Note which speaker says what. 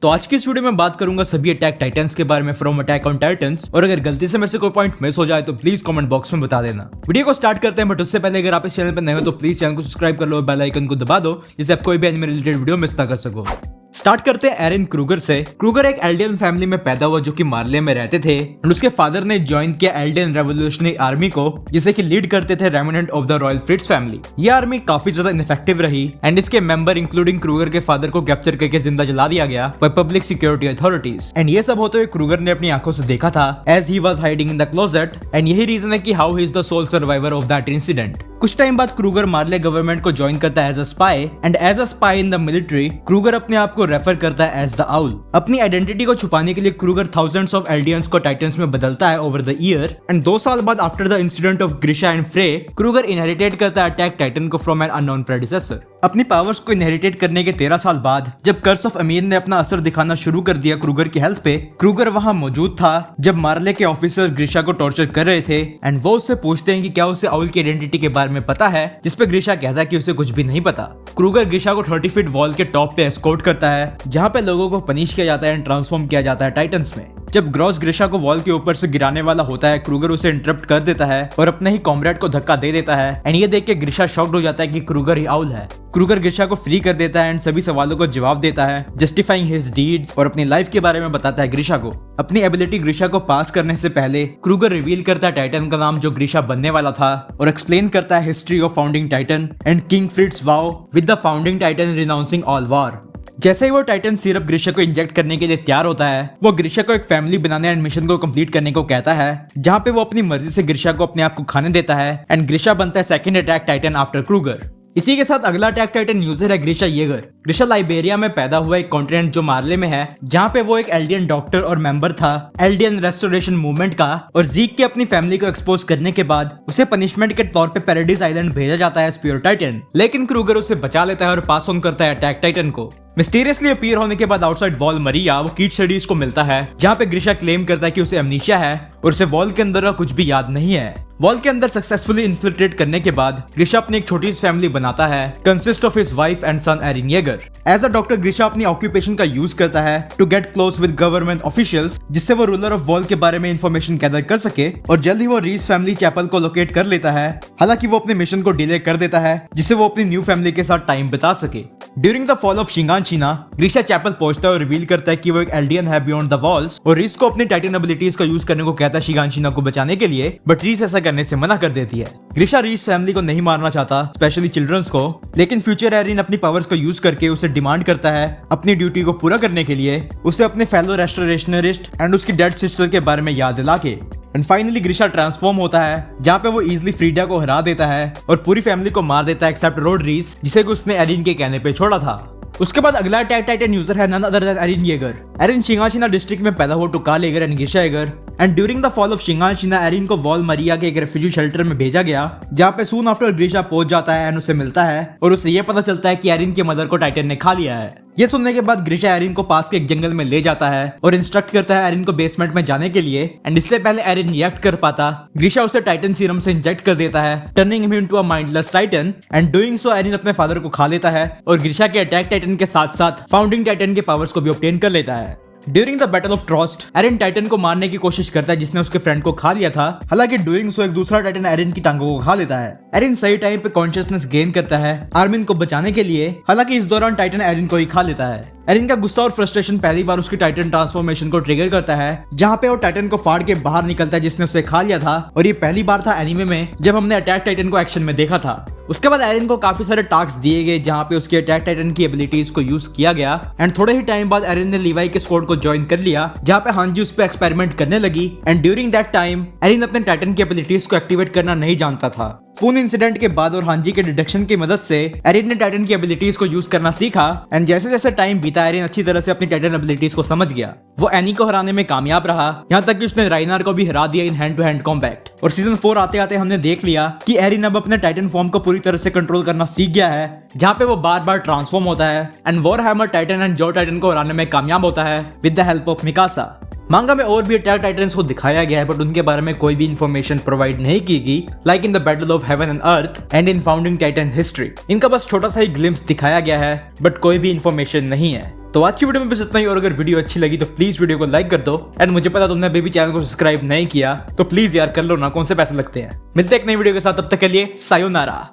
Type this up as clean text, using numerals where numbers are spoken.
Speaker 1: तो आज की इस वीडियो में बात करूंगा सभी अटैक टाइटन्स के बारे में फ्रॉम अटैक ऑन टाइटन्स। और अगर गलती से मेरे से कोई पॉइंट मिस हो जाए तो प्लीज कमेंट बॉक्स में बता देना। वीडियो को स्टार्ट करते हैं, बट उससे पहले अगर आप इस चैनल पर नए हो तो प्लीज चैनल को सब्सक्राइब कर लो और बेल आइकन को दबा दो, जिससे आप कोई भी एनिमे रिलेटेड वीडियो मिस ना कर सको। स्टार्ट करते हैं एरिन क्रूगर से। क्रूगर एक एल्डियन फैमिली में पैदा हुआ जो कि मार्ले में रहते थे और उसके फादर ने ज्वाइन किया एल्डियन रेवोल्यूशनरी आर्मी को, जिसे कि लीड करते थे remnant of the royal Fritz family. ये आर्मी काफी ज्यादा इनफेक्टिव रही एंड इसके मेंबर इंक्लूडिंग क्रूगर के फादर को कैप्चर करके जिंदा जला दिया गया by public security authorities. And ये सब होते हुए क्रूगर ने अपनी आंखों से देखा था as he was hiding in the closet. And यही रीजन है कि how he is the sole survivor of that incident. कुछ टाइम बाद क्रूगर मार्ले गवर्नमेंट को ज्वाइन करता है as a spy and as a spy in the military Kruger अपने आप को रेफर करता है एज द आउल। अपनी आइडेंटिटी को छुपाने के लिए क्रूगर थाउजेंड्स ऑफ एल्डियंस को टाइटन्स में बदलता है ओवर द ईयर। एंड 2 साल बाद after the incident of ग्रिशा and फ्रे क्रूगर इनहेरिटेट करता है अटैक टाइटन को फ्रॉम एन अननोन प्रेडिसेसर। अपनी पावर्स को इनहेरिटेट करने के 13 साल बाद जब कर्स ऑफ अमीर ने अपना असर दिखाना शुरू कर दिया क्रूगर की हेल्थ पे, क्रूगर वहां मौजूद था जब मार्ले के ऑफिसर्स ग्रिशा को टॉर्चर कर रहे थे। एंड वो उससे पूछते हैं कि क्या उसे आउल की आइडेंटिटी के बारे में पता है, जिस पे ग्रिशा कहता है कि उसे कुछ भी नहीं पता। क्रूगर ग्रिशा को 30 फीट वॉल के टॉप पे एस्कॉर्ट करता है जहाँ पे लोगों को पनिश किया जाता है एंड ट्रांसफॉर्म किया जाता है टाइटन्स में। जब ग्रॉस ग्रिशा को वॉल के ऊपर से गिराने वाला होता है, क्रूगर उसे इंटरप्ट कर देता है और अपने ही कॉमरेड को धक्का दे देता है। एंड ये देख के ग्रिशा शॉक्ड हो जाता है कि क्रूगर ही आउल है। क्रूगर ग्रिशा को फ्री कर देता है एंड सभी सवालों को जवाब देता है, जस्टिफाइंग हिज डीड्स और अपनी लाइफ के बारे में बताता है ग्रिशा को। अपनी एबिलिटी ग्रिशा को पास करने से पहले क्रूगर रिवील करता है टाइटन का नाम जो ग्रिशा बनने वाला था और एक्सप्लेन करता है history of founding Titan and king Fritz wow with the founding Titan renouncing all war. जैसे ही वो टाइटन सिरप ग्रिशा को इंजेक्ट करने के लिए तैयार होता है, वो ग्रिशा को एक फैमिली बनाने एंड मिशन को कंप्लीट करने को कहता है, जहाँ पे वो अपनी मर्जी से ग्रिशा को अपने आप को खाने देता है। एंड ग्रिशा बनता है second attack Titan after Kruger. इसी के साथ अगला अटैक टाइटन यूजर है ग्रिशा येगर। ग्रिशा लाइबेरिया में पैदा हुआ एक कॉन्टिनेंट जो मार्ले में है, जहाँ पे वो एक एल्डियन डॉक्टर और मेंबर था एल्डियन रेस्टोरेशन मूवमेंट का। और जीक के अपनी फैमिली को एक्सपोज करने के बाद उसे पनिशमेंट के तौर पे पैराडाइज आइलैंड भेजा जाता है प्योर टाइटन, लेकिन क्रूगर उसे बचा लेता है और पास ऑन करता है अटैक टाइटन को। मिस्टीरियसली अपीयर होने के बाद आउटसाइड वॉल मरिया वो कीट स्टडीज को मिलता है, जहाँ पे ग्रिशा क्लेम करता है कि उसे एमनीशिया है और उसे वॉल के अंदर का कुछ भी याद नहीं है। वॉल के अंदर सक्सेसफुली इन्फिल्ट्रेट करने के बाद ग्रिशा अपनी एक छोटी सी फैमिली बनाता है, consist of his wife and son Eren Yeager. As a doctor Grisha अपनी ऑक्यूपेशन का यूज करता है to get close with government officials, जिससे वो रूलर ऑफ वॉल के बारे में इंफॉर्मेशन गैदर कर सके। और जल्द ही वो रीस फैमिली चैपल को लोकेट कर लेता है। हालांकि वो अपने मिशन को डिले कर देता है जिससे वो अपनी न्यू फैमिली के साथ टाइम बिता सके। During the fall of Shiganshina Grisha chapel पहुंचता है और रिवील करता है कि वो एक एल्डियन है बियॉन्ड द वॉल्स और रीस को अपनी टाइटन एबिलिटीज का यूज करने को कहता है शिंगानशीना को बचाने के लिए, बट रीस ऐसा करने से मना कर देती है। ग्रिशा रीस फैमिली को नहीं मारना चाहता, स्पेशली चिल्ड्रंस को, लेकिन फ्यूचर एरिन अपनी पावर्स को यूज करके उसे डिमांड करता है अपनी ड्यूटी को पूरा करने के लिए उसे अपने फेलो रेस्टोरेशनरिस्ट एंड उसकी डेड सिस्टर के बारे में याद दिला के। एंड फाइनली ग्रिशा ट्रांसफॉर्म होता है, जहाँ पे वो इजिली फ्रीडा को हरा देता है और पूरी फैमिली को मार देता है एक्सेप्ट रोड रीस, जिसे उसने एरिन के कहने पे छोड़ा था। उसके बाद अगला अटैक टाइटन यूजर है none other than Eren Yeager. Eren Shiganshina district में पैदा हुआ to Carla Yeager and Grisha Yeager. And during the fall of Shiganshina Eren को वॉल मरिया के एक रेफ्यूजी शेल्टर में भेजा गया, जहाँ पे सून आफ्टर ग्रिशा पहुंच जाता है एंड उसे मिलता है और उसे ये पता चलता है कि एरिन के मदर को टाइटन ने खा लिया है। ये सुनने के बाद ग्रिशा एरिन को पास के एक जंगल में ले जाता है और इंस्ट्रक्ट करता है एरिन को बेसमेंट में जाने के लिए। एंड इससे पहले एरिन रिएक्ट कर पाता, ग्रिशा उसे टाइटन सीरम से इंजेक्ट कर देता है, turning him into a mindless titan. And doing so Eren अपने फादर को खा लेता है और ग्रिशा के अटैक टाइटन के साथ साथ फाउंडिंग टाइटन के पावर्स को भी ऑब्टेन कर लेता है। During the battle of Trost Eren titan को मारने की कोशिश करता है जिसने उसके फ्रेंड को खा लिया था। हालांकि डूइंग सो एक दूसरा टाइटन एरिन की टांगों को खा लेता है। एरिन सही टाइम पे कॉन्शियसनेस गेन करता है आर्मिन को बचाने के लिए, हालांकि इस दौरान टाइटन एरिन को ही खा लेता है। एरिन का गुस्सा और फ्रस्ट्रेशन पहली बार उसकी टाइटन ट्रांसफॉर्मेशन को ट्रिगर करता है, जहाँ पे वो टाइटन को फाड़ के बाहर निकलता है जिसने उसे खा लिया था। और ये पहली बार था एनीमे में जब हमने अटैक टाइटन को एक्शन में देखा था। उसके बाद एरिन को काफी सारे टास्क दिए गए, जहाँ पे उसके अटैक टाइटन की एबिलिटीज को यूज किया गया। एंड थोड़े ही टाइम बाद एरिन ने लीवाई के स्क्वाड को ज्वाइन कर लिया, जहाँ पे हांजी उस पे एक्सपेरिमेंट करने लगी। And during that time Eren अपने टाइटन की एबिलिटीज को एक्टिवेट करना नहीं जानता था। पून इंसिडेंट के बाद और हांजी के डिडक्शन की मदद से एरिन ने टाइटन की एबिलिटीज को यूज करना सीखा। एंड जैसे जैसे टाइम बीता एरिन अच्छी तरह से अपनी टाइटन एबिलिटीज को समझ गया। वो एनी को हराने में कामयाब रहा, यहाँ तक कि उसने राइनार को भी हरा दिया in hand to hand combat. और सीजन 4 आते आते हमने देख लिया कि एरिन अब अपने टाइटन फॉर्म को पूरी तरह से कंट्रोल करना सीख गया है, जहाँ पे वो बार बार ट्रांसफॉर्म होता है एंड वॉरहैमर टाइटन एंड जो टाइटन को हराने में कामयाब होता है with the help of Mikasa. मांगा में और भी अटैक टाइटन्स को दिखाया गया है, बट उनके बारे में कोई भी इंफॉर्मेशन प्रोवाइड नहीं की गई, like in the battle of heaven and earth and in founding Titan history. इनका बस छोटा सा ही ग्लिम्स दिखाया गया है, बट कोई भी इंफॉर्मेशन नहीं है। तो आज की वीडियो में बस इतना ही, और अगर वीडियो अच्छी लगी तो प्लीज वीडियो को लाइक कर दो। एंड मुझे पता तुमने अभी भी चैनल को सब्सक्राइब नहीं किया तो प्लीज यार कर लो ना, कौन से पैसे लगते हैं। मिलते हैं एक नई वीडियो के साथ, तब तक के लिए सायोनारा।